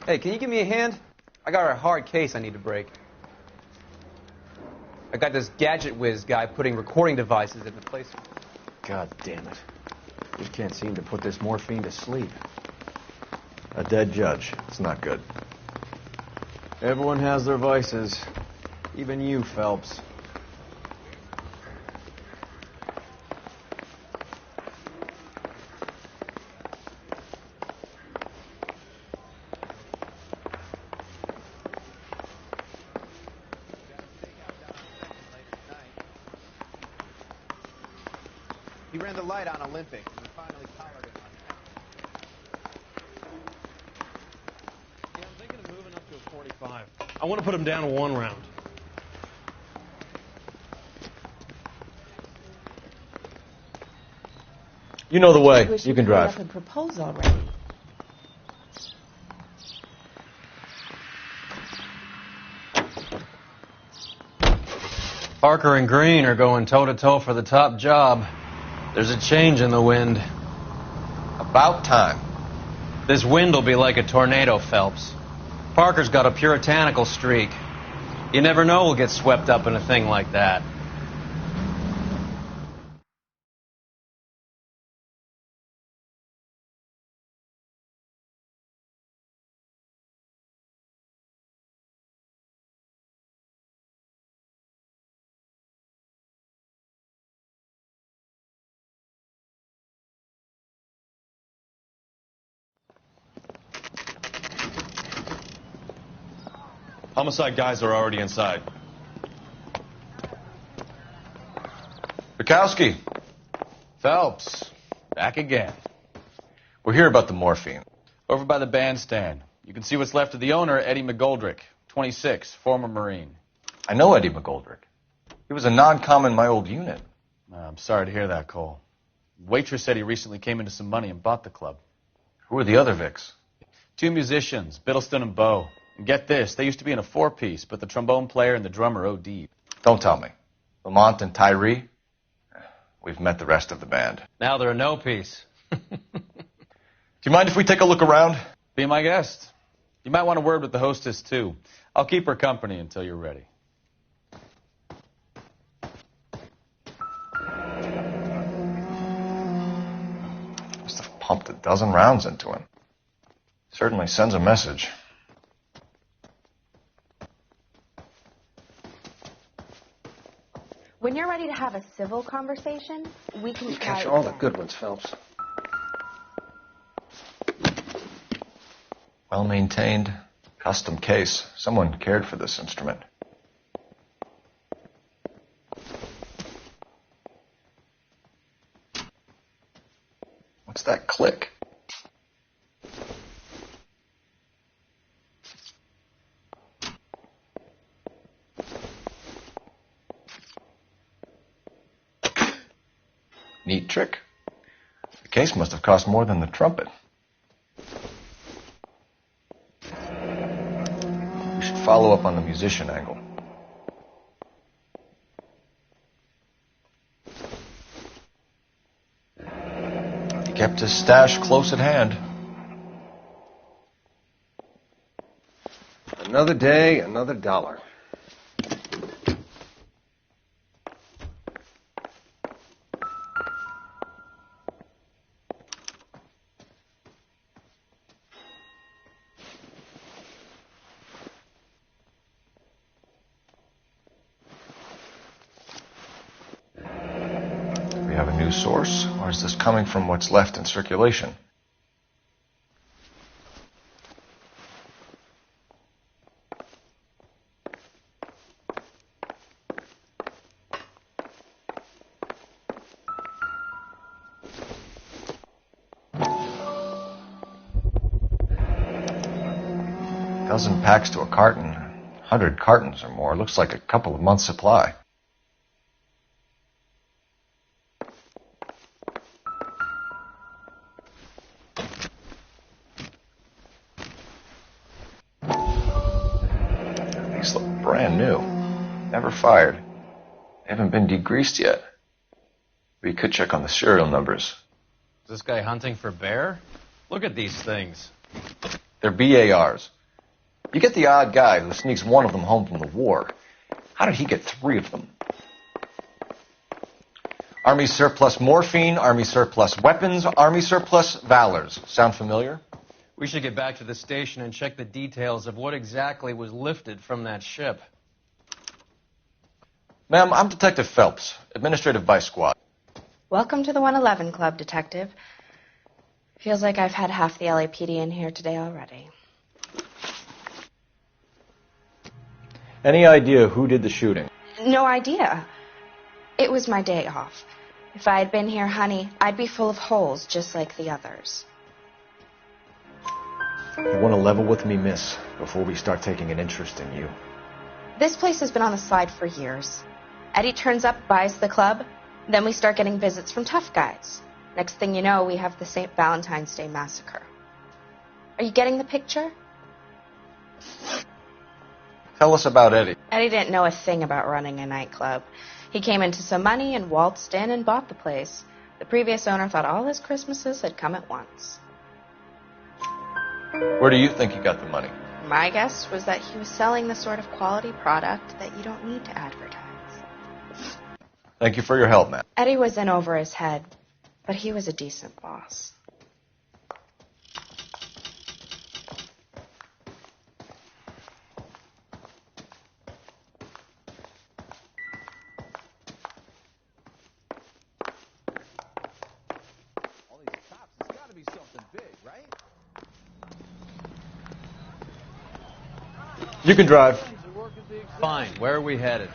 Hey, can you give me a hand? I got a hard case I need to break. I got this gadget whiz guy putting recording devices in the place. God damn it. Just can't seem to put this morphine to sleep. A dead judge. It's not good. Everyone has their vices. Even you, Phelps. He ran the light on Olympic, and we finally collared him on that. Yeah, I'm thinking of moving up to a 45. I want to put him down to 1 round. You know the way. Wish You can hurry drive. up and propose already. Parker and Green are going toe-to-toe for the top job. There's a change in the wind. About time. This wind will be like a tornado, Phelps. Parker's got a puritanical streak. You never know we'll get swept up in a thing like that. Homicide guys are already inside. Bukowski, Phelps, back again. we're here about the morphine. Over by the bandstand. You can see what's left of the owner, Eddie McGoldrick, 26, former Marine. I know Eddie McGoldrick. He was a non-com in my old unit. I'm sorry to hear that, Cole. Waitress said he recently came into some money and bought the club. Who are the other Vics? 2 musicians, Biddleston and Bowe. And get this, they used to be in a 4-piece, but the trombone player and the drummer OD'd. Don't tell me. Lamont and Tyree? We've met the rest of the band. Now they're a no-piece. Do you mind if we take a look around? Be my guest. You might want a word with the hostess, too. I'll keep her company until you're ready. Must have pumped a dozen rounds into him. Certainly sends a message. When you're ready to have a civil conversation, we can Catch all the good ones, Phelps. Well maintained. Custom case. Someone cared for this instrument. What's that click? Neat trick. The case must have cost more than the trumpet. We should follow up on the musician angle. He kept his stash close at hand. Another day, another dollar. We have a new source, or is this coming from what's left in circulation? Dozen packs to a carton, 100 cartons or more. Looks like a couple of months' supply. These look brand new. Never fired. They haven't been degreased yet. We could check on the serial numbers. Is this guy hunting for bear? Look at these things. They're BARs. You get the odd guy who sneaks one of them home from the war. How did he get 3 of them? Army surplus morphine, Army surplus weapons, Army surplus valors. Sound familiar? We should get back to the station and check the details of what exactly was lifted from that ship. Ma'am, I'm Detective Phelps, Administrative Vice Squad. Welcome to the 111 Club, Detective. Feels like I've had half the LAPD in here today already. Any idea who did the shooting? No idea. It was my day off. If I had been here, honey, I'd be full of holes just like the others. You want to level with me, miss, before we start taking an interest in you? This place has been on the slide for years. Eddie turns up, buys the club, then we start getting visits from tough guys. Next thing you know, we have the St. Valentine's Day massacre. Are you getting the picture? Tell us about Eddie. Eddie didn't know a thing about running a nightclub. He came into some money and waltzed in and bought the place. The previous owner thought all his Christmases had come at once. Where do you think he got the money? My guess was that he was selling the sort of quality product that you don't need to advertise. Thank you for your help, ma'am. Eddie was in over his head, but he was a decent boss. All these cops, it's got to be something big, right? You can drive. Fine. Where are we headed?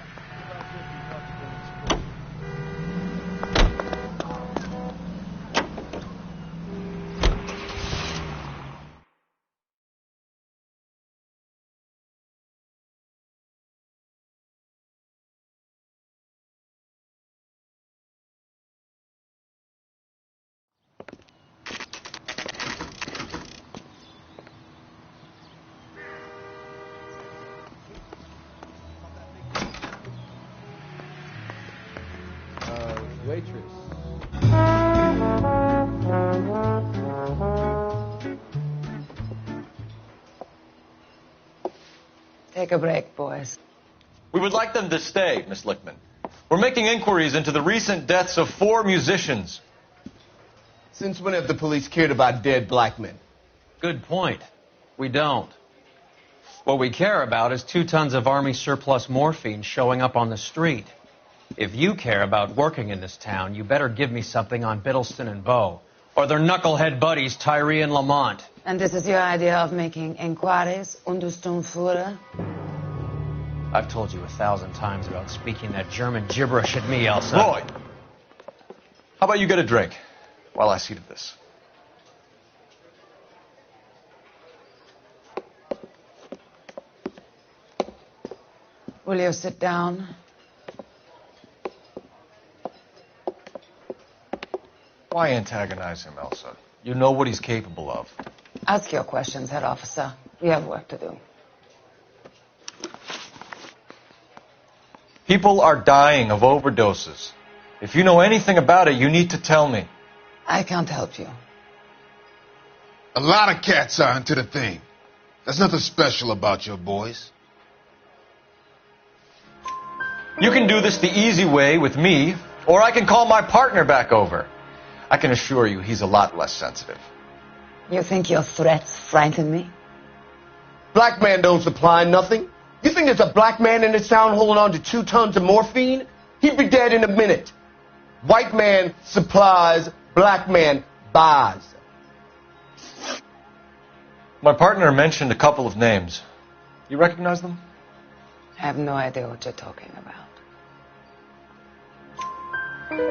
Waitress. Take a break, boys. We would like them to stay, Miss Lichtman. We're making inquiries into the recent deaths of 4 musicians. Since when have the police cared about dead black men? Good point. We don't. What we care about is 2 tons of Army surplus morphine showing up on the street. If you care about working in this town, you better give me something on Biddleston and Bow, or their knucklehead buddies Tyree and Lamont. And this is your idea of making inquiries under Stonefura? I've told you 1,000 times about speaking that German gibberish at me, Elsa. Roy! How about you get a drink while I see to this? Will you sit down? Why antagonize him, Elsa? You know what he's capable of. Ask your questions, head officer. We have work to do. People are dying of overdoses. If you know anything about it, you need to tell me. I can't help you. A lot of cats are into the thing. There's nothing special about your boys. You can do this the easy way with me, or I can call my partner back over. I can assure you he's a lot less sensitive. You think your threats frighten me? Black man don't supply nothing. You think there's a black man in this town holding on to 2 tons of morphine? He'd be dead in a minute. White man supplies, black man buys. My partner mentioned a couple of names. You recognize them? I have no idea what you're talking about.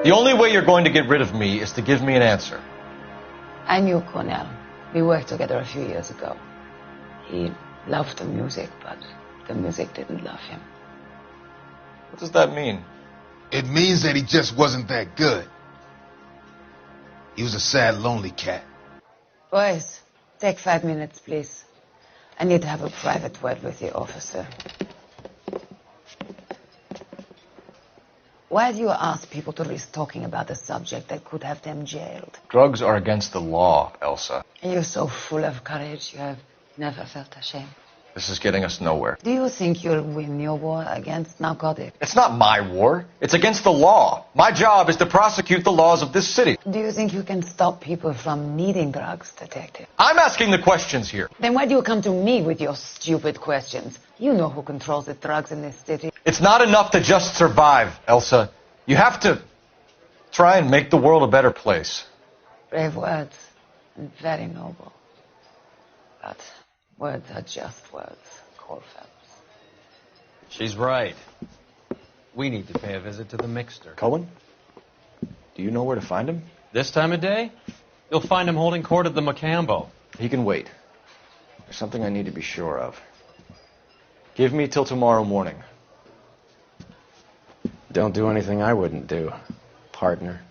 The only way you're going to get rid of me is to give me an answer. I knew Cornell. We worked together a few years ago. He loved the music, but the music didn't love him. What does that mean? It means that he just wasn't that good. He was a sad, lonely cat. Boys, take 5 minutes, please. I need to have a private word with the officer. Why do you ask people to risk talking about a subject that could have them jailed? Drugs are against the law, Elsa. And you're so full of courage, you have never felt ashamed. This is getting us nowhere. Do you think you'll win your war against narcotics? It's not my war. It's against the law. My job is to prosecute the laws of this city. Do you think you can stop people from needing drugs, Detective? I'm asking the questions here. Then why do you come to me with your stupid questions? You know who controls the drugs in this city. It's not enough to just survive, Elsa. You have to try and make the world a better place. Brave words and very noble. But words are just words, Cole Phelps. She's right. We need to pay a visit to the mixer. Cohen? Do you know where to find him? This time of day, you'll find him holding court at the Macambo. He can wait. There's something I need to be sure of. Give me till tomorrow morning. Don't do anything I wouldn't do, partner.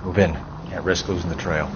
Move in. Can't risk losing the trail.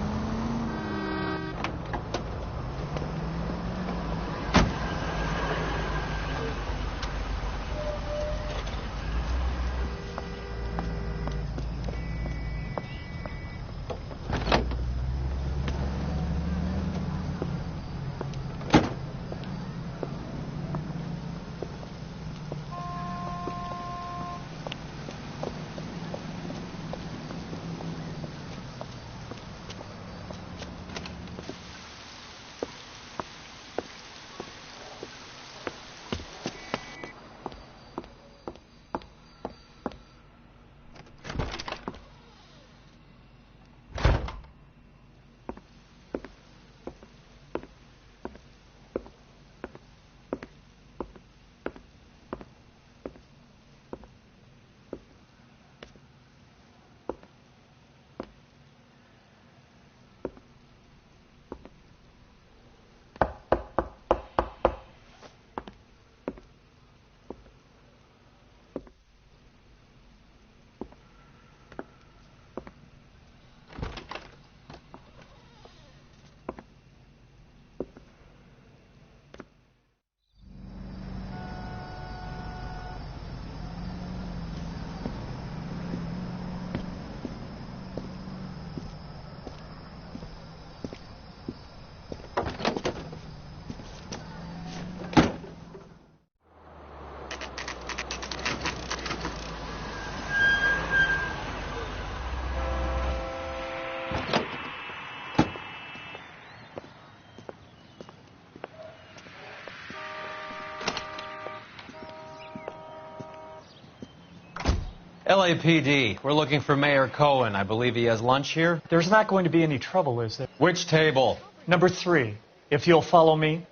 LAPD, we're looking for Mayor Cohen. I believe he has lunch here. There's not going to be any trouble, is there? Which table? Number 3, if you'll follow me.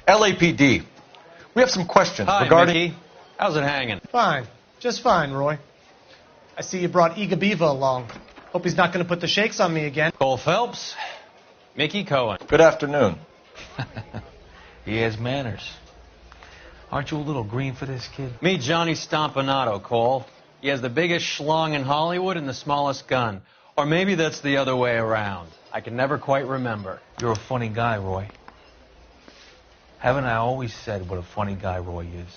LAPD. We have some questions Hi, regarding... Mickey. How's it hanging? Fine. Just fine, Roy. I see you brought Iga Beaver along. Hope he's not going to put the shakes on me again. Cole Phelps, Mickey Cohen. Good afternoon. He has manners. Aren't you a little green for this, kid? Meet Johnny Stompanato, Cole. He has the biggest schlong in Hollywood and the smallest gun. Or maybe that's the other way around. I can never quite remember. You're a funny guy, Roy. Haven't I always said what a funny guy Roy is?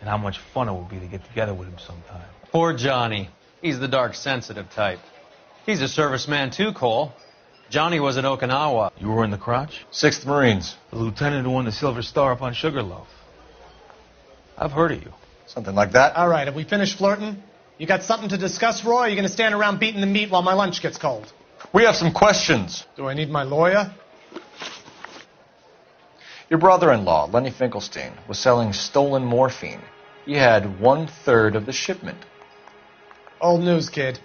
And how much fun it would be to get together with him sometime. Poor Johnny. He's the dark, sensitive type. He's a serviceman too, Cole. Johnny was at Okinawa. You were in the crotch? 6th Marines. The lieutenant who won the Silver Star up on Sugarloaf. I've heard of you. Something like that. All right, have we finished flirting? You got something to discuss, Roy, or are you going to stand around beating the meat while my lunch gets cold? We have some questions. Do I need my lawyer? Your brother-in-law, Lenny Finkelstein, was selling stolen morphine. He had 1/3 of the shipment. Old news, kid.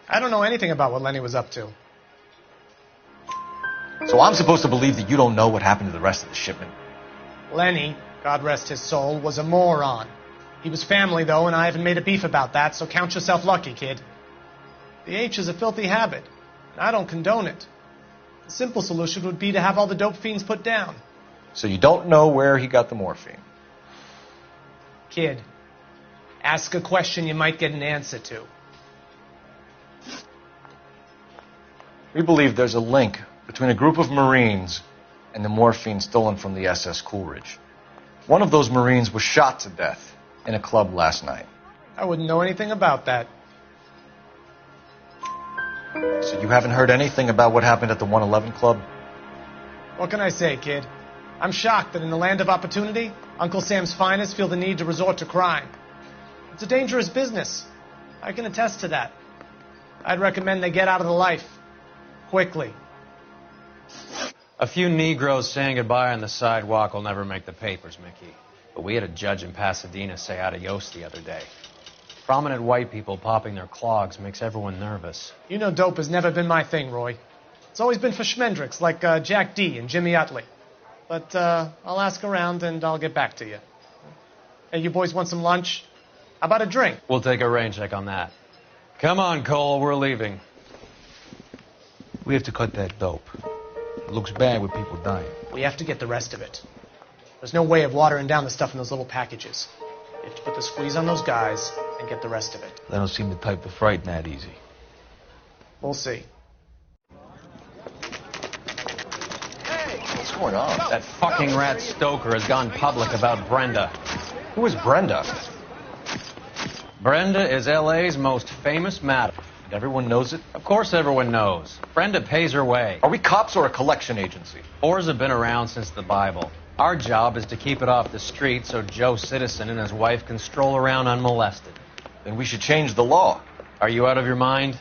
I don't know anything about what Lenny was up to. So I'm supposed to believe that you don't know what happened to the rest of the shipment? Lenny, God rest his soul, was a moron. He was family, though, and I haven't made a beef about that, so count yourself lucky, kid. The H is a filthy habit, and I don't condone it. The simple solution would be to have all the dope fiends put down. So you don't know where he got the morphine? Kid, ask a question you might get an answer to. We believe there's a link between a group of Marines and the morphine stolen from the SS Coolridge. One of those Marines was shot to death in a club last night. I wouldn't know anything about that. So you haven't heard anything about what happened at the 111 Club? What can I say, kid? I'm shocked that in the land of opportunity, Uncle Sam's finest feel the need to resort to crime. It's a dangerous business. I can attest to that. I'd recommend they get out of the life. Quickly. A few Negroes saying goodbye on the sidewalk will never make the papers, Mickey. But we had a judge in Pasadena say adios the other day. Prominent white people popping their clogs makes everyone nervous. You know dope has never been my thing, Roy. It's always been for schmendricks like Jack D. and Jimmy Utley. But I'll ask around and I'll get back to you. Hey, you boys want some lunch? How about a drink? We'll take a rain check on that. Come on, Cole, we're leaving. We have to cut that dope. It looks bad with people dying. We have to get the rest of it. There's no way of watering down the stuff in those little packages. You have to put the squeeze on those guys and get the rest of it. They don't seem the type to frighten that easy. We'll see. What's going on? That fucking rat Stoker has gone public about Brenda. Who is Brenda? Brenda is L.A.'s most famous madam. Everyone knows it? Of course everyone knows. Brenda pays her way. Are we cops or a collection agency? Whores have been around since the Bible. Our job is to keep it off the street so Joe Citizen and his wife can stroll around unmolested. Then we should change the law. Are you out of your mind?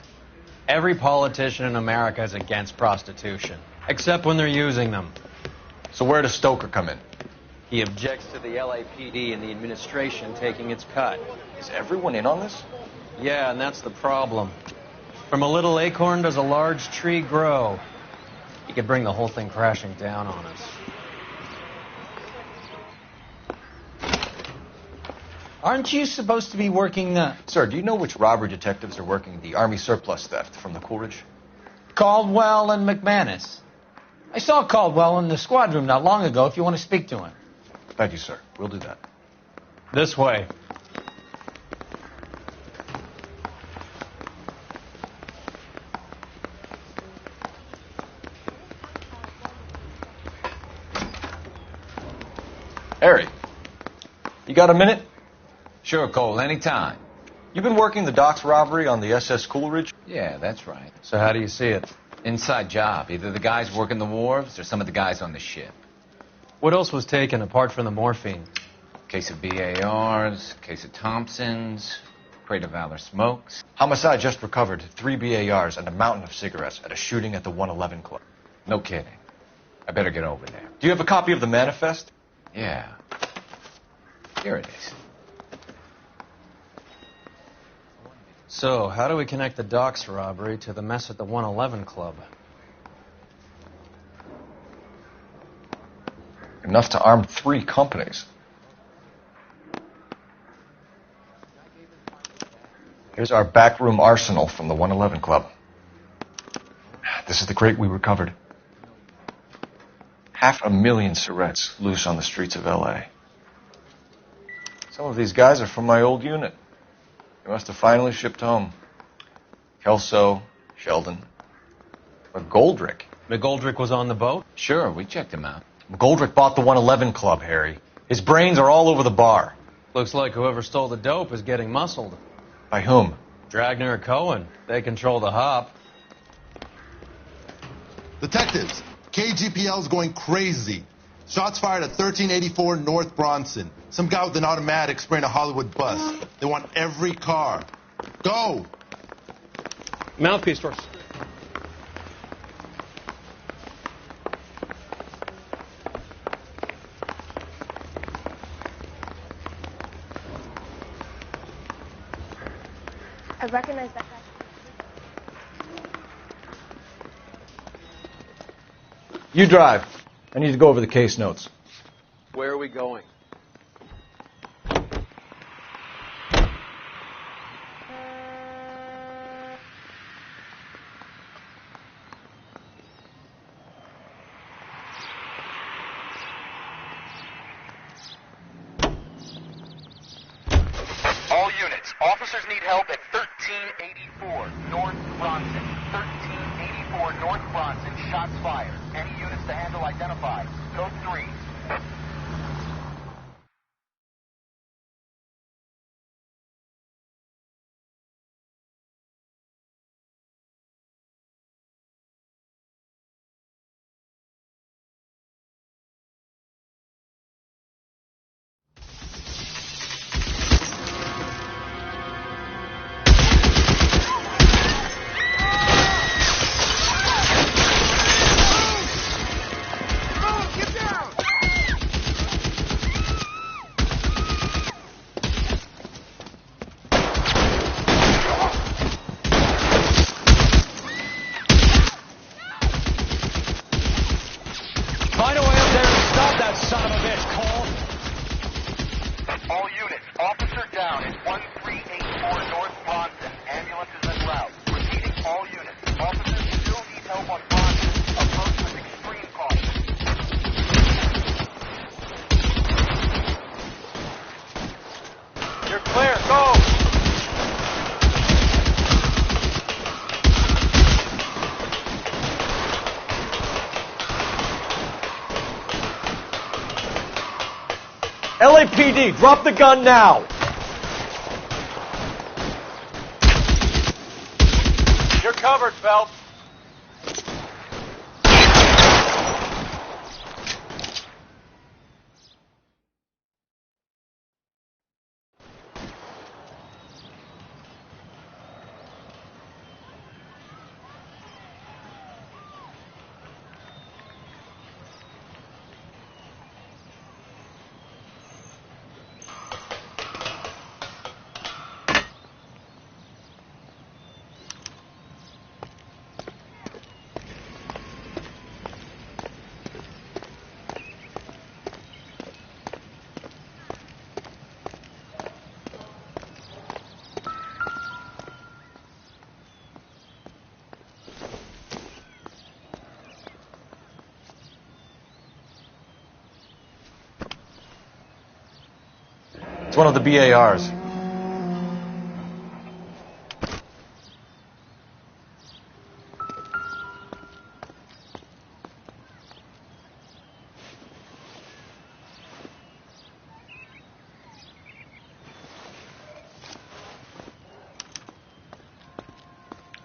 Every politician in America is against prostitution, except when they're using them. So where does Stoker come in? He objects to the LAPD and the administration taking its cut. Is everyone in on this? Yeah, and that's the problem. From a little acorn does a large tree grow. He could bring the whole thing crashing down on us. Aren't you supposed to be working Sir, do you know which robbery detectives are working the Army surplus theft from the Coolridge? Caldwell and McManus? I saw Caldwell in the squad room not long ago if you want to speak to him. Thank you, sir. We'll do that. This way. Harry, you got a minute? Sure, Cole, anytime. You've been working the docks robbery on the SS Coolridge? Yeah, that's right. So how do you see it? Inside job. Either the guys working the wharves or some of the guys on the ship. What else was taken apart from the morphine? Case of BARs, case of Thompsons, crate of Valor smokes. Homicide just recovered 3 BARs and a mountain of cigarettes at a shooting at the 111 Club. No kidding. I better get over there. Do you have a copy of the manifest? Yeah. Here it is. So, how do we connect the docks robbery to the mess at the 111 Club? Enough to arm 3 companies. Here's our backroom arsenal from the 111 Club. This is the crate we recovered. 500,000 cigarettes loose on the streets of L.A. Some of these guys are from my old unit. They must have finally shipped home. Kelso, Sheldon. McGoldrick. McGoldrick was on the boat? Sure, we checked him out. McGoldrick bought the 111 Club, Harry. His brains are all over the bar. Looks like whoever stole the dope is getting muscled. By whom? Dragner or Cohen. They control the hop. Detectives, KGPL's going crazy. Shots fired at 1384 North Bronson. Some guy with an automatic spraying a Hollywood bus. They want every car. Go! Mouthpiece first. I recognize that guy. You drive. I need to go over the case notes. Where are we going? All units, officers need help at 1384 North Bronson. 1384 North Bronson, shots fired. Any units to handle identified. Code 3. Find a way up there and stop that son of a bitch, Cole. All units, officer down at 1384 North Bronson. Ambulance is en route. Repeating, all units. Officers still need help on Bronson. Approach with extreme caution. You're clear. Go. LAPD, drop the gun now! You're covered, Phelps. It's one of the BARs.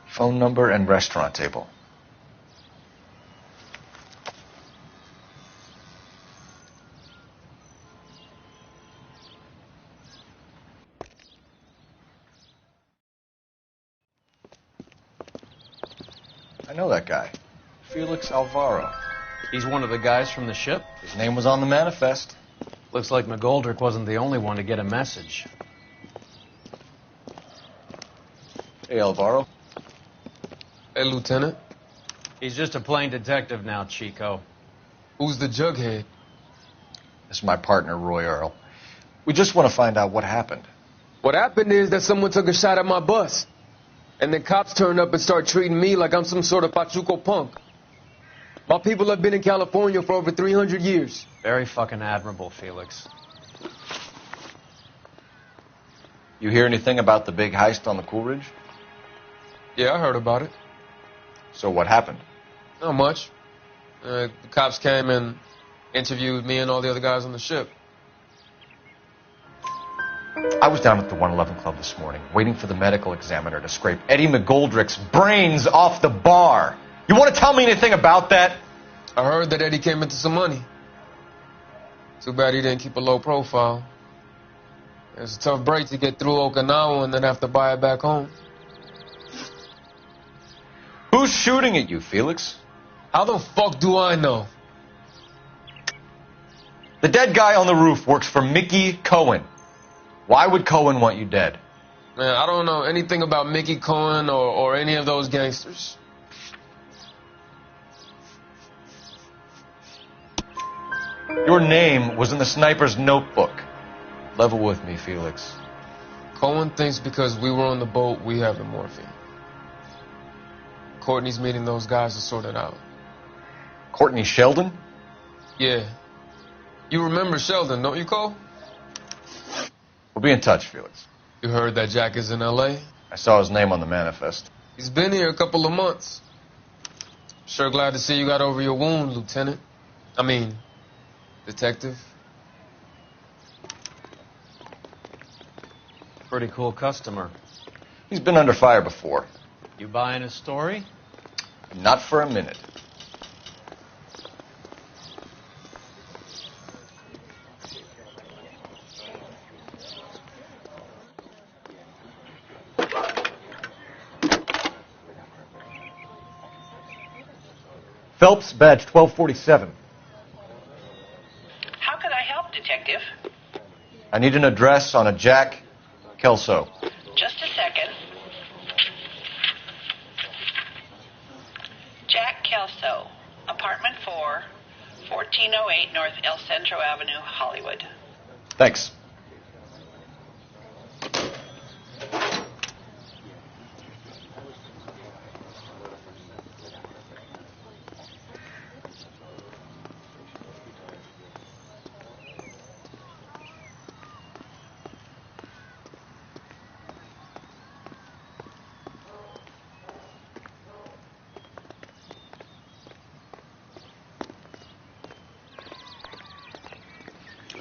Phone number and restaurant table. I know that guy. Felix Alvaro. He's one of the guys from the ship? His name was on the manifest. Looks like McGoldrick wasn't the only one to get a message. Hey, Alvaro. Hey, Lieutenant. He's just a plain detective now, Chico. Who's the jughead? This is my partner, Roy Earl. We just want to find out what happened. What happened is that someone took a shot at my bus. And then cops turned up and start treating me like I'm some sort of Pachuco punk. My people have been in California for over 300 years. Very fucking admirable, Felix. You hear anything about the big heist on the Coolridge? Yeah, I heard about it. So what happened? Not much. The cops came and interviewed me and all the other guys on the ship. I was down at the 111 Club this morning, waiting for the medical examiner to scrape Eddie McGoldrick's brains off the bar. You want to tell me anything about that? I heard that Eddie came into some money. Too bad he didn't keep a low profile. It's a tough break to get through Okinawa and then have to buy it back home. Who's shooting at you, Felix? How the fuck do I know? The dead guy on the roof works for Mickey Cohen. Why would Cohen want you dead? Man, I don't know anything about Mickey Cohen or any of those gangsters. Your name was in the sniper's notebook. Level with me, Felix. Cohen thinks because we were on the boat, we have the morphine. Courtney's meeting those guys to sort it out. Courtney Sheldon? Yeah. You remember Sheldon, don't you, Cole? We'll be in touch, Felix. You heard that Jack is in L.A.? I saw his name on the manifest. He's been here a couple of months. Sure glad to see you got over your wound, Lieutenant. I mean, Detective. Pretty cool customer. He's been under fire before. You buying his story? Not for a minute. Phelps, badge 1247. How can I help, Detective? I need an address on a Jack Kelso. Just a second. Jack Kelso, apartment 4, 1408 North El Centro Avenue, Hollywood. Thanks.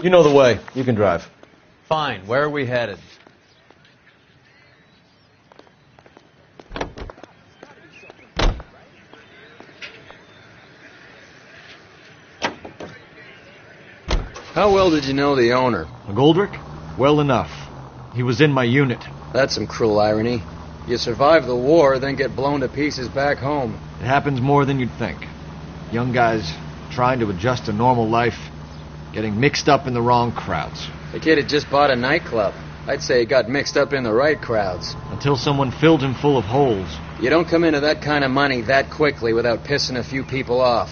You know the way. You can drive. Fine. Where are we headed? How well did you know the owner? McGoldrick? Well enough. He was in my unit. That's some cruel irony. You survive the war, then get blown to pieces back home. It happens more than you'd think. Young guys trying to adjust to normal life, getting mixed up in the wrong crowds. The kid had just bought a nightclub. I'd say he got mixed up in the right crowds. Until someone filled him full of holes. You don't come into that kind of money that quickly without pissing a few people off.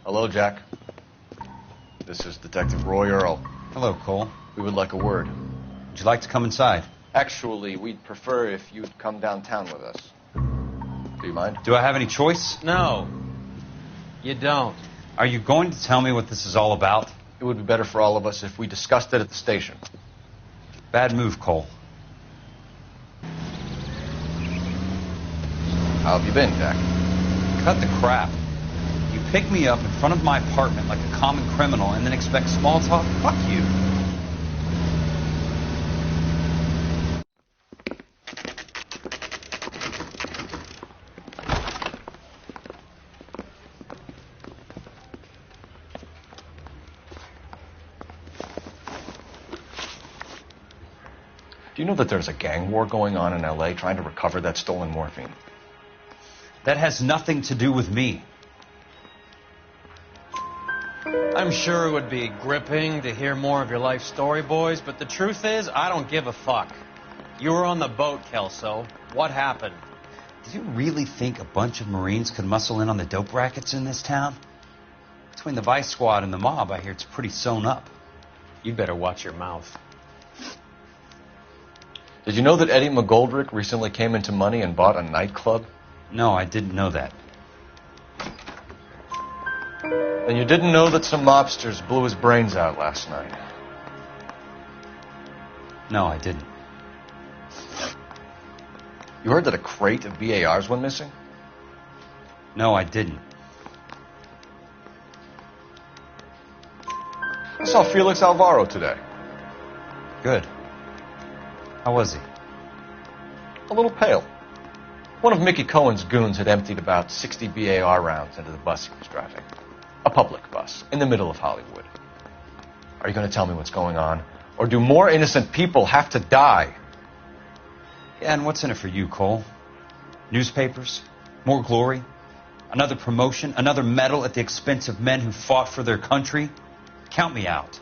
Hello, Jack. This is Detective Roy Earl. Hello, Cole. We would like a word. Would you like to come inside? Actually, we'd prefer if you'd come downtown with us. Do you mind? Do I have any choice? No. You don't. Are you going to tell me what this is all about? It would be better for all of us if we discussed it at the station. Bad move, Cole. How have you been, Jack? Cut the crap. You pick me up in front of my apartment like a common criminal and then expect small talk? Fuck you. Do you know that there's a gang war going on in L.A. trying to recover that stolen morphine? That has nothing to do with me. I'm sure it would be gripping to hear more of your life story, boys, but the truth is, I don't give a fuck. You were on the boat, Kelso. What happened? Do you really think a bunch of Marines could muscle in on the dope rackets in this town? Between the Vice Squad and the mob, I hear it's pretty sewn up. You better watch your mouth. Did you know that Eddie McGoldrick recently came into money and bought a nightclub? No, I didn't know that. And you didn't know that some mobsters blew his brains out last night? No, I didn't. You heard that a crate of BARs went missing? No, I didn't. I saw Felix Alvaro today. Good. How was he? A little pale. One of Mickey Cohen's goons had emptied about 60 BAR rounds into the bus he was driving. A public bus, in the middle of Hollywood. Are you going to tell me what's going on? Or do more innocent people have to die? Yeah, and what's in it for you, Cole? Newspapers? More glory? Another promotion? Another medal at the expense of men who fought for their country? Count me out.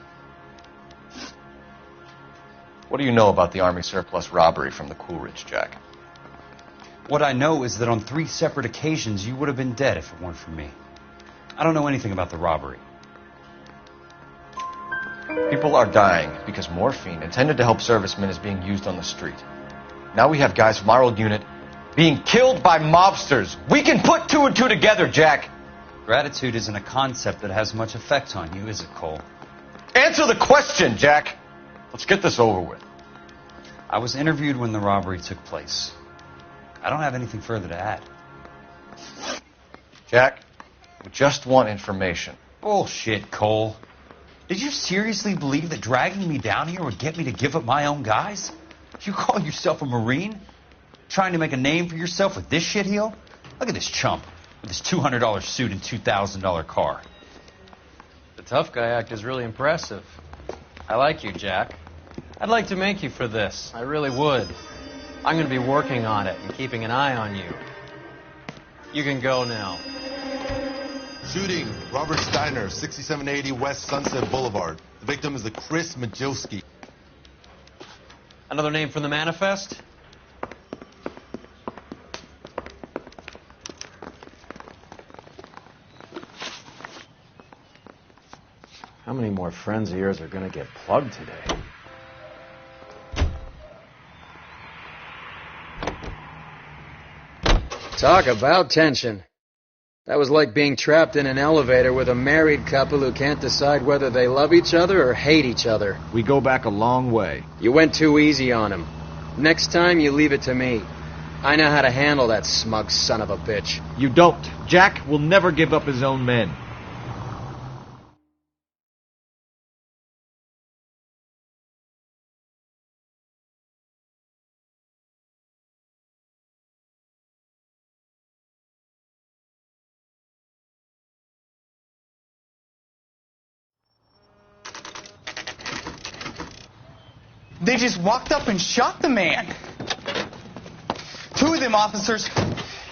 What do you know about the Army surplus robbery from the Coolridge, Jack? What I know is that on 3 separate occasions you would have been dead if it weren't for me. I don't know anything about the robbery. People are dying because morphine intended to help servicemen is being used on the street. Now we have guys from our old unit being killed by mobsters. We can put 2 and 2 together, Jack. Gratitude isn't a concept that has much effect on you, is it, Cole? Answer the question, Jack. Let's get this over with. I was interviewed when the robbery took place. I don't have anything further to add. Jack, we just want information. Bullshit, Cole. Did you seriously believe that dragging me down here would get me to give up my own guys? You call yourself a Marine? Trying to make a name for yourself with this shitheel? Look at this chump with his $200 suit and $2,000 car. The tough guy act is really impressive. I like you, Jack. I'd like to make you for this. I really would. I'm going to be working on it and keeping an eye on you. You can go now. Shooting, Robert Steiner, 6780 West Sunset Boulevard. The victim is a Chris Majowski. Another name from the manifest? How many more friends of yours are going to get plugged today? Talk about tension. That was like being trapped in an elevator with a married couple who can't decide whether they love each other or hate each other. We go back a long way. You went too easy on him. Next time, you leave it to me. I know how to handle that smug son of a bitch. You don't. Jack will never give up his own men. They just walked up and shot the man. 2 of them officers,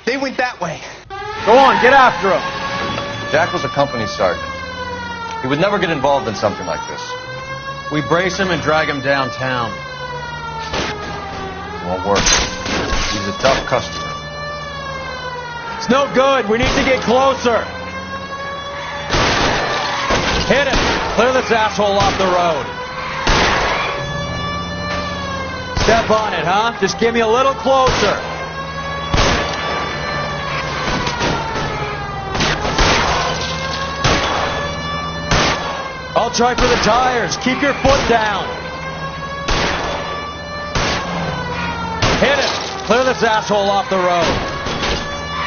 they went that way. Go on, get after him. Jack was a company sergeant. He would never get involved in something like this. We brace him and drag him downtown. It won't work. He's a tough customer. It's no good. We need to get closer. Hit him. Clear this asshole off the road. Step on it, huh? Just give me a little closer. I'll try for the tires. Keep your foot down. Hit it. Clear this asshole off the road.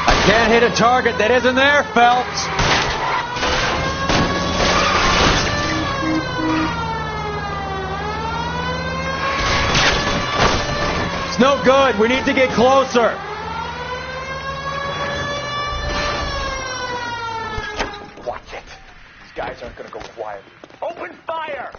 I can't hit a target that isn't there, Phelps. It's no good. We need to get closer. Watch it. These guys aren't going to go quiet. Open fire!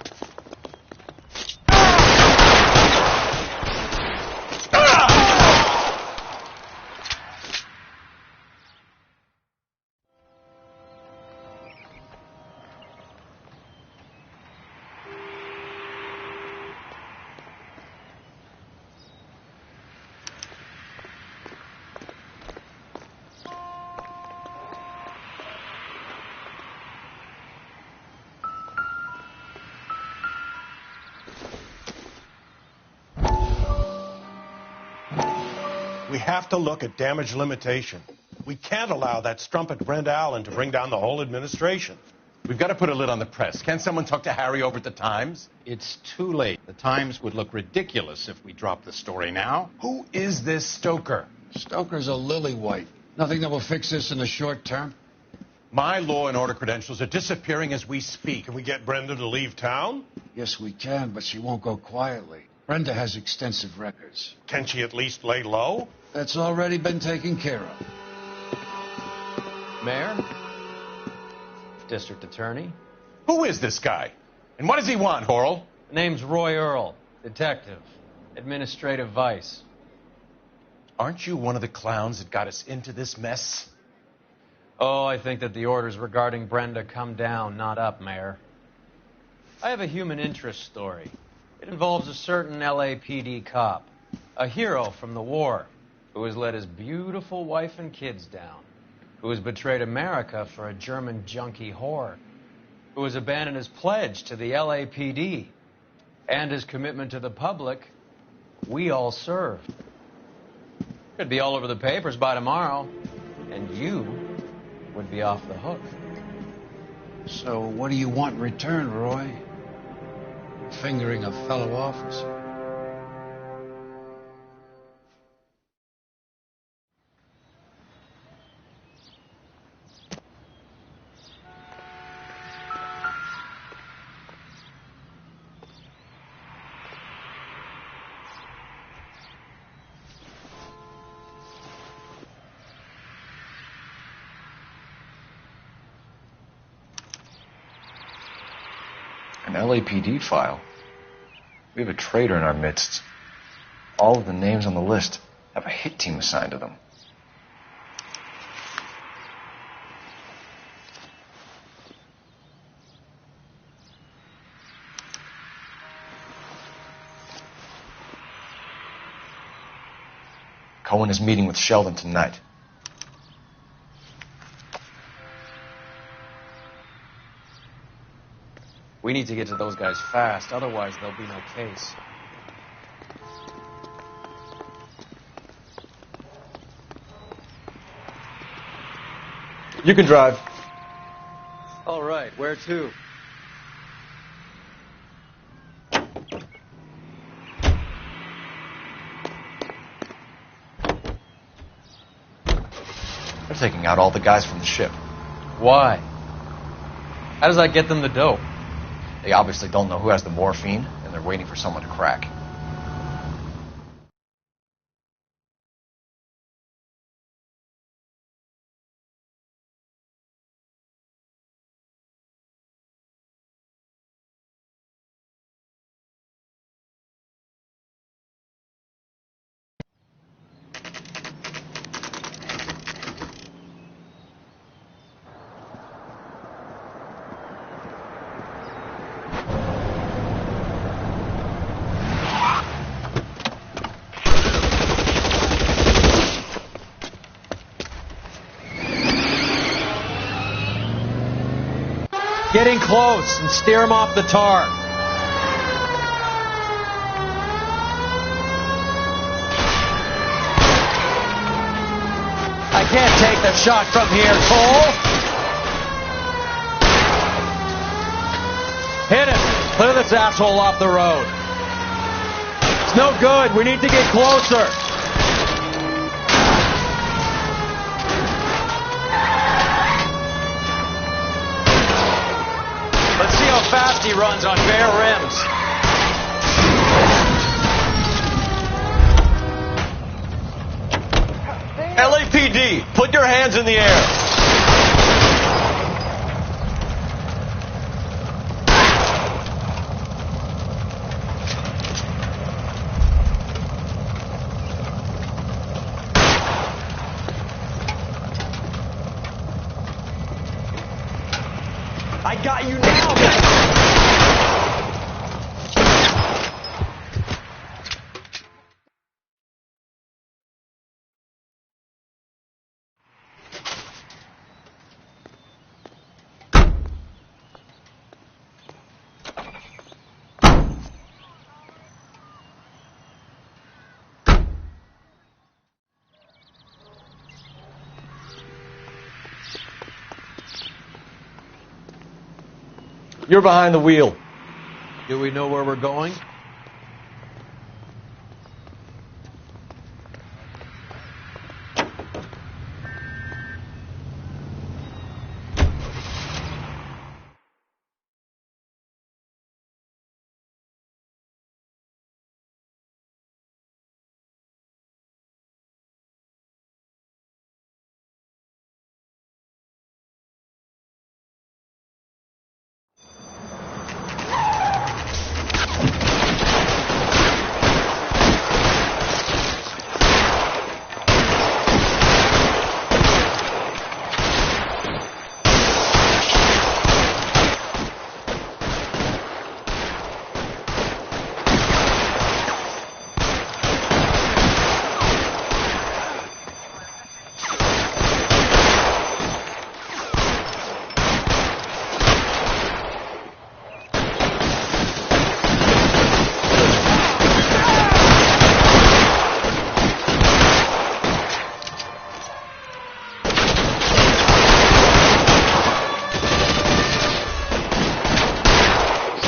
We have to look at damage limitation. We can't allow that strumpet Brent Allen to bring down the whole administration. We've got to put a lid on the press. Can't someone talk to Harry over at the Times? It's too late. The Times would look ridiculous if we dropped the story now. Who is this Stoker? Stoker's a lily-white. Nothing that will fix this in the short term. My law and order credentials are disappearing as we speak. Can we get Brenda to leave town? Yes, we can, but she won't go quietly. Brenda has extensive records. Can she at least lay low? That's already been taken care of. Mayor? District Attorney? Who is this guy? And what does he want, Horrell? Name's Roy Earl, detective, administrative vice. Aren't you one of the clowns that got us into this mess? Oh, I think that the orders regarding Brenda come down, not up, Mayor. I have a human interest story. It involves a certain LAPD cop, a hero from the war, who has let his beautiful wife and kids down, who has betrayed America for a German junkie whore, who has abandoned his pledge to the LAPD and his commitment to the public we all serve. Could be all over the papers by tomorrow, and you would be off the hook. So what do you want in return, Roy? Fingering a fellow officer? An LAPD file? We have a traitor in our midst. All of the names on the list have a hit team assigned to them. Cohen is meeting with Sheldon tonight. We need to get to those guys fast, otherwise there'll be no case. You can drive. All right, where to? They're taking out all the guys from the ship. Why? How does that get them the dope? They obviously don't know who has the morphine, and they're waiting for someone to crack. Getting close and steer him off the tar. I can't take the shot from here, Cole. Hit him. Clear this asshole off the road. It's no good. We need to get closer. Let's see how fast he runs on bare rims. LAPD, put your hands in the air. I got you now, You're behind the wheel. Do we know where we're going?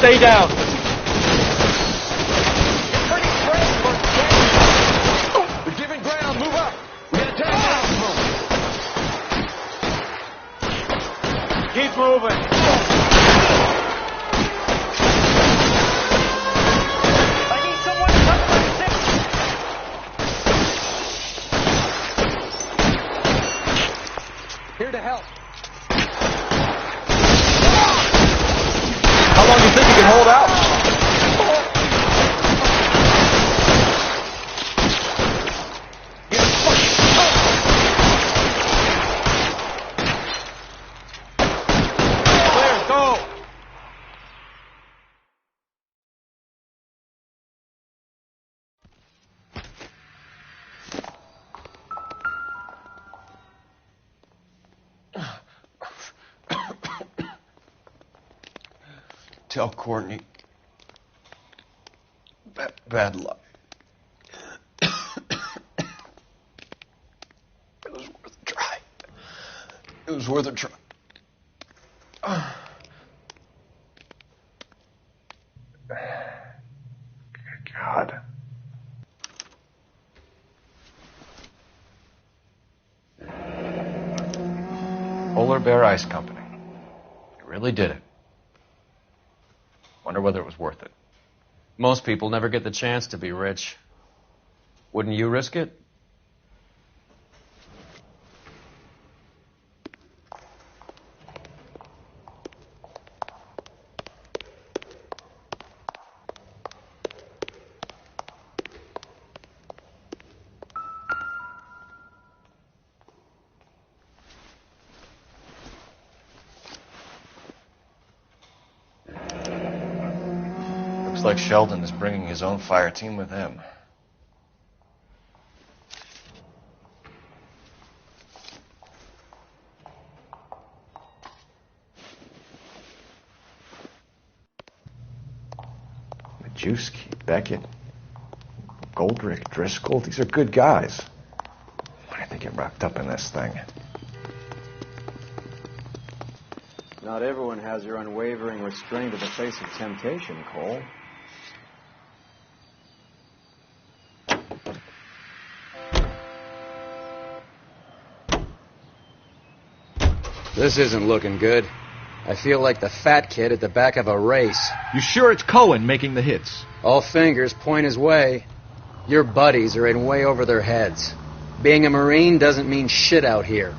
Stay down. We're giving ground. Move up. We gotta take down. Keep moving. I need someone to cover my six. Here to help. How long do you think you can hold out? Clear, go! Tell Courtney. Bad luck. It was worth a try. It was worth a try. God. Polar Bear Ice Company. You really did it. Wonder whether it was worth it. Most people never get the chance to be rich. Wouldn't you risk it? Looks like Sheldon is bringing his own fire team with him. Majewski, Beckett, Goldrick, Driscoll, these are good guys. Why did they get wrapped up in this thing? Not everyone has your unwavering restraint in the face of temptation, Cole. This isn't looking good. I feel like the fat kid at the back of a race. You sure it's Cohen making the hits? All fingers point his way. Your buddies are in way over their heads. Being a Marine doesn't mean shit out here.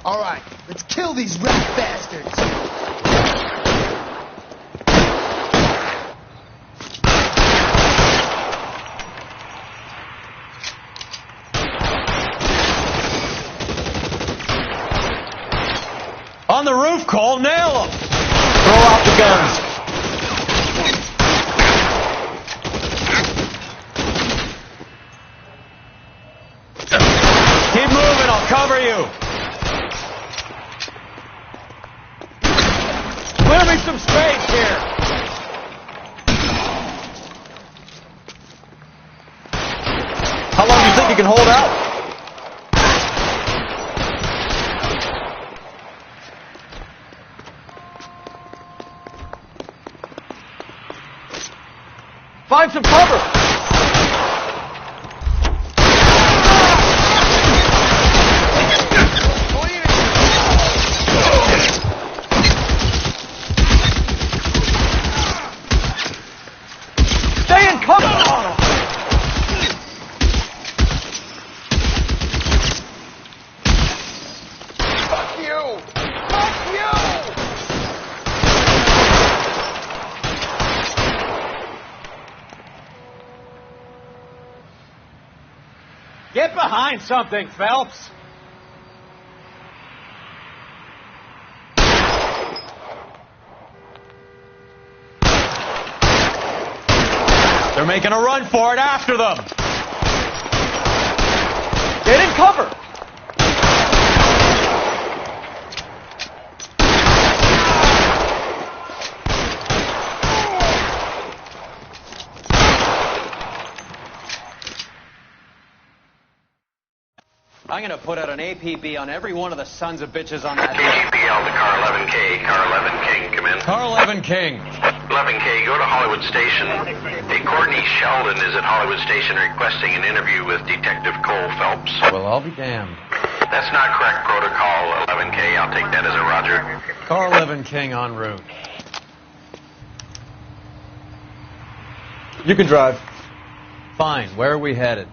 All right, let's kill these rat bastards. On the roof! Cole, nail him! Throw out the guns. Keep moving, I'll cover you. Clear me some space here. How long do you think you can hold out? Find some cover! Stay in cover! Fuck you! Fuck you! Get behind something, Phelps. They're making a run for it after them. Get in cover! I'm going to put out an APB on every one of the sons of bitches on that. KGPL to car 11K. Car 11 King, come in. Car 11 King. 11K, go to Hollywood Station. Hey, Courtney Sheldon is at Hollywood Station requesting an interview with Detective Cole Phelps. Well, I'll be damned. That's not correct protocol, 11K. I'll take that as a roger. Car 11 King en route. You can drive. Fine. Where are we headed?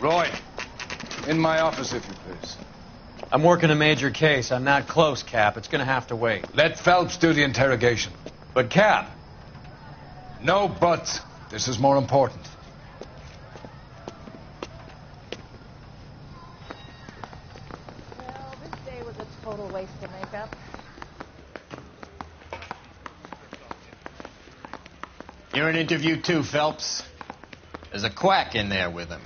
Roy, in my office, if you please. I'm working a major case. I'm not close, Cap. It's going to have to wait. Let Phelps do the interrogation. But, Cap. No buts. This is more important. Well, this day was a total waste of makeup. You're in interview too, Phelps. There's a quack in there with him.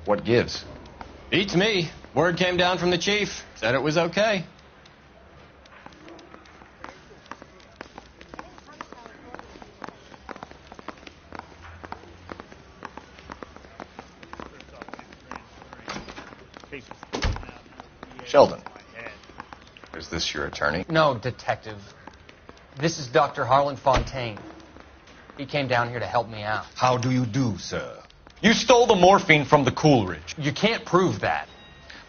What gives? Beats me. Word came down from the chief. Said it was okay. Sheldon, is this your attorney? No, detective. This is Dr. Harlan Fontaine. He came down here to help me out. How do you do, sir? You stole the morphine from the Coolridge. You can't prove that.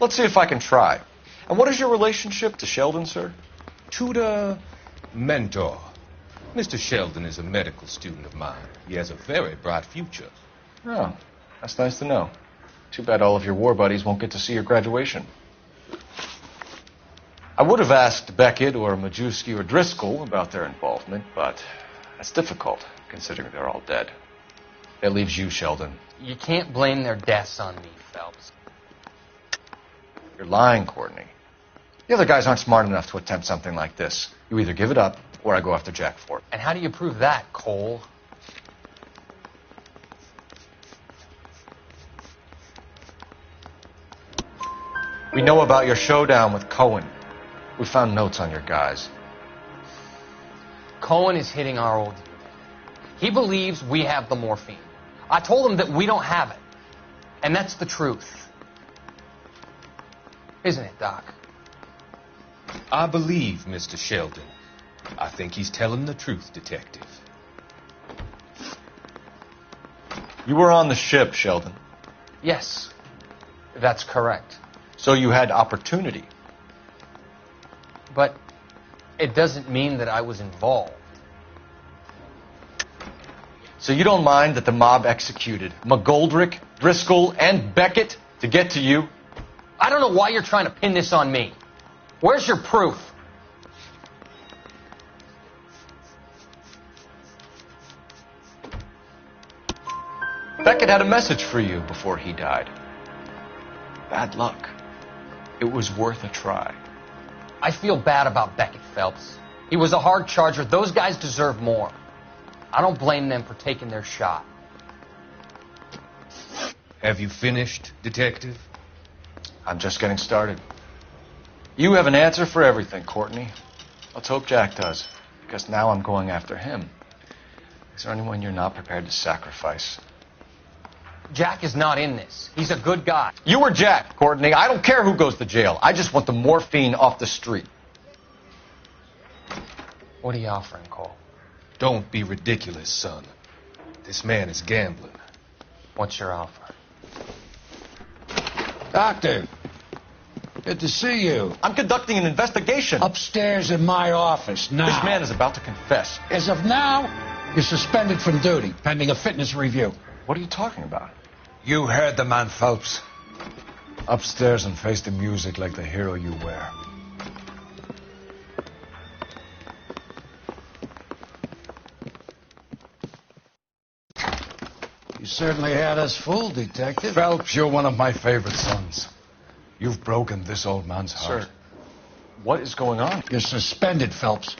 Let's see if I can try. And what is your relationship to Sheldon, sir? Tutor, mentor. Mr. Sheldon is a medical student of mine. He has a very bright future. Oh, that's nice to know. Too bad all of your war buddies won't get to see your graduation. I would have asked Beckett or Majewski or Driscoll about their involvement, but that's difficult, considering they're all dead. That leaves you, Sheldon. You can't blame their deaths on me, Phelps. You're lying, Courtney. The other guys aren't smart enough to attempt something like this. You either give it up, or I go after Jack for it. And how do you prove that, Cole? We know about your showdown with Cohen. We found notes on your guys. Cohen is hitting our old unit. He believes we have the morphine. I told him that we don't have it. And that's the truth. Isn't it, Doc? I believe Mr. Sheldon. I think he's telling the truth, detective. You were on the ship, Sheldon. Yes, that's correct. So you had opportunity. But it doesn't mean that I was involved. So you don't mind that the mob executed McGoldrick, Driscoll, and Beckett to get to you? I don't know why you're trying to pin this on me. Where's your proof? Beckett had a message for you before he died. Bad luck. It was worth a try. I feel bad about Beckett, Phelps. He was a hard charger. Those guys deserve more. I don't blame them for taking their shot. Have you finished, Detective? I'm just getting started. You have an answer for everything, Courtney. Let's hope Jack does, because now I'm going after him. Is there anyone you're not prepared to sacrifice? Jack is not in this. He's a good guy. You or Jack, Courtney. I don't care who goes to jail. I just want the morphine off the street. What are you offering, Cole? Don't be ridiculous, son. This man is gambling. What's your offer? Doctor, good to see you. I'm conducting an investigation. Upstairs in my office now. This man is about to confess. As of now, you're suspended from duty, pending a fitness review. What are you talking about? You heard the man, Phelps. Upstairs and face the music like the hero you were. You certainly had us fooled, Detective. Phelps, you're one of my favorite sons. You've broken this old man's heart. Sir, what is going on? You're suspended, Phelps.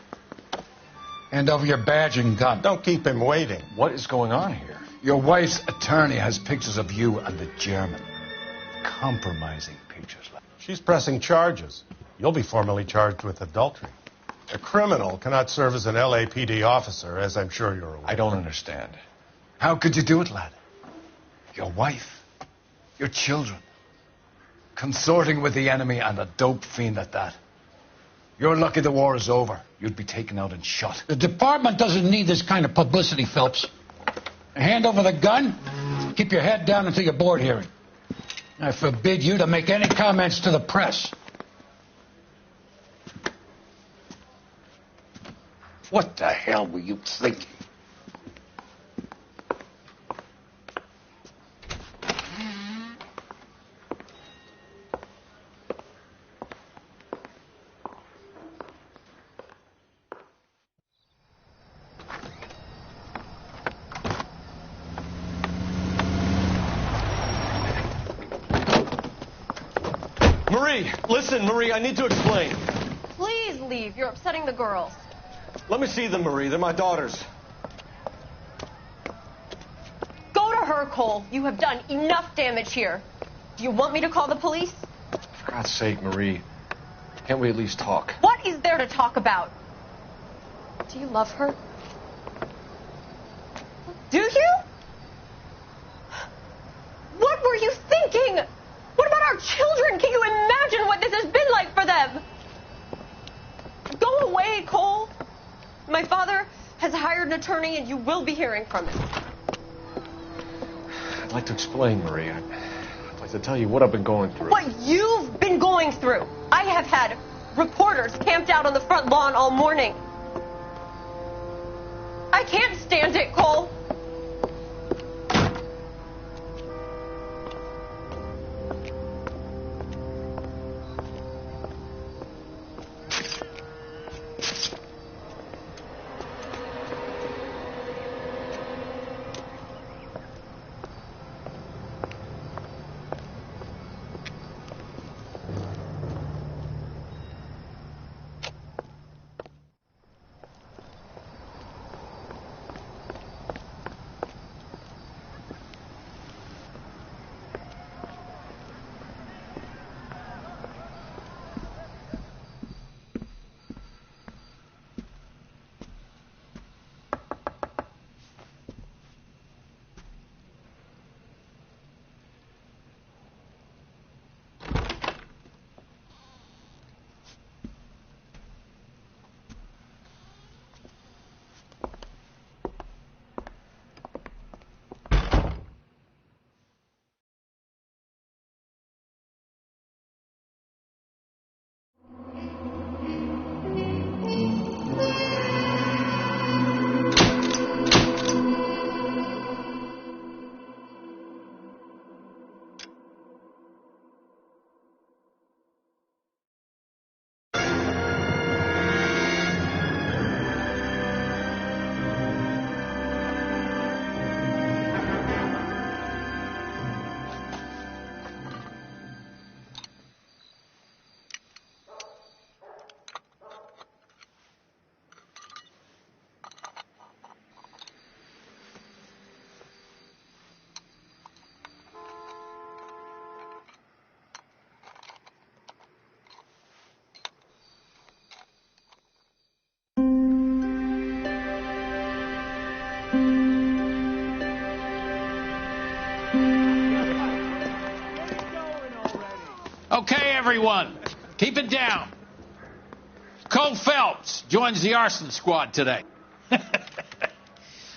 Hand over your badge and gun. Don't keep him waiting. What is going on here? Your wife's attorney has pictures of you and the German. Compromising pictures. She's pressing charges. You'll be formally charged with adultery. A criminal cannot serve as an LAPD officer, as I'm sure you're aware. I don't understand. How could you do it, lad? Your wife, your children, consorting with the enemy and a dope fiend at that. You're lucky the war is over. You'd be taken out and shot. The department doesn't need this kind of publicity, Phelps. Hand over the gun. Keep your head down until your board hearing. I forbid you to make any comments to the press. What the hell were you thinking? Marie, listen, Marie, I need to explain. Please leave. You're upsetting the girls. Let me see them, Marie. They're my daughters. Go to her, Cole. You have done enough damage here. Do you want me to call the police? For God's sake, Marie, can't we at least talk? What is there to talk about? Do you love her? Do you? What were you thinking? What about our children? Can you imagine what this has been like for them? Go away, Cole. My father has hired an attorney, and you will be hearing from him. I'd like to explain, Marie. I'd like to tell you what I've been going through. What you've been going through. I have had reporters camped out on the front lawn all morning. I can't stand it, Cole. everyone. Keep it down. Cole Phelps joins the arson squad today.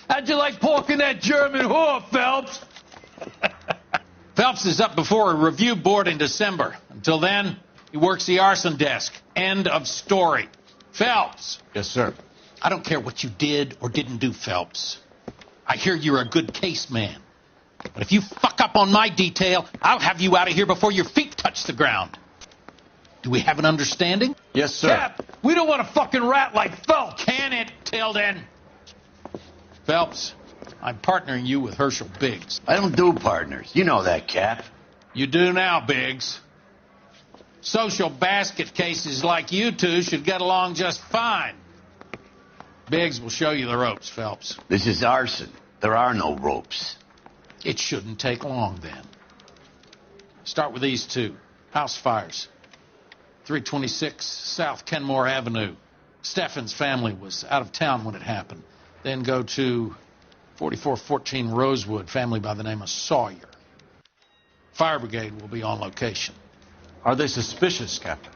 How'd you like pork in that German whore, Phelps? Phelps is up before a review board in December. Until then, he works the arson desk. End of story. Phelps. Yes, sir. I don't care what you did or didn't do, Phelps. I hear you're a good case man. But if you fuck up on my detail, I'll have you out of here before your feet touch the ground. Do we have an understanding? Yes, sir. Cap, we don't want a fucking rat like Phelps. Can it, Tilden? Phelps, I'm partnering you with Herschel Biggs. I don't do partners. You know that, Cap. You do now, Biggs. Social basket cases like you two should get along just fine. Biggs will show you the ropes, Phelps. This is arson. There are no ropes. It shouldn't take long, then. Start with these two. House fires. 326 South Kenmore Avenue. Steffen's family was out of town when it happened. Then go to 4414 Rosewood, family by the name of Sawyer. Fire brigade will be on location. Are they suspicious, Captain?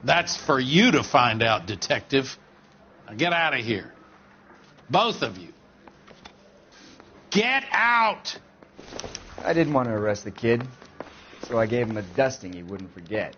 That's for you to find out, detective. Now get out of here. Both of you. Get out! I didn't want to arrest the kid, so I gave him a dusting he wouldn't forget.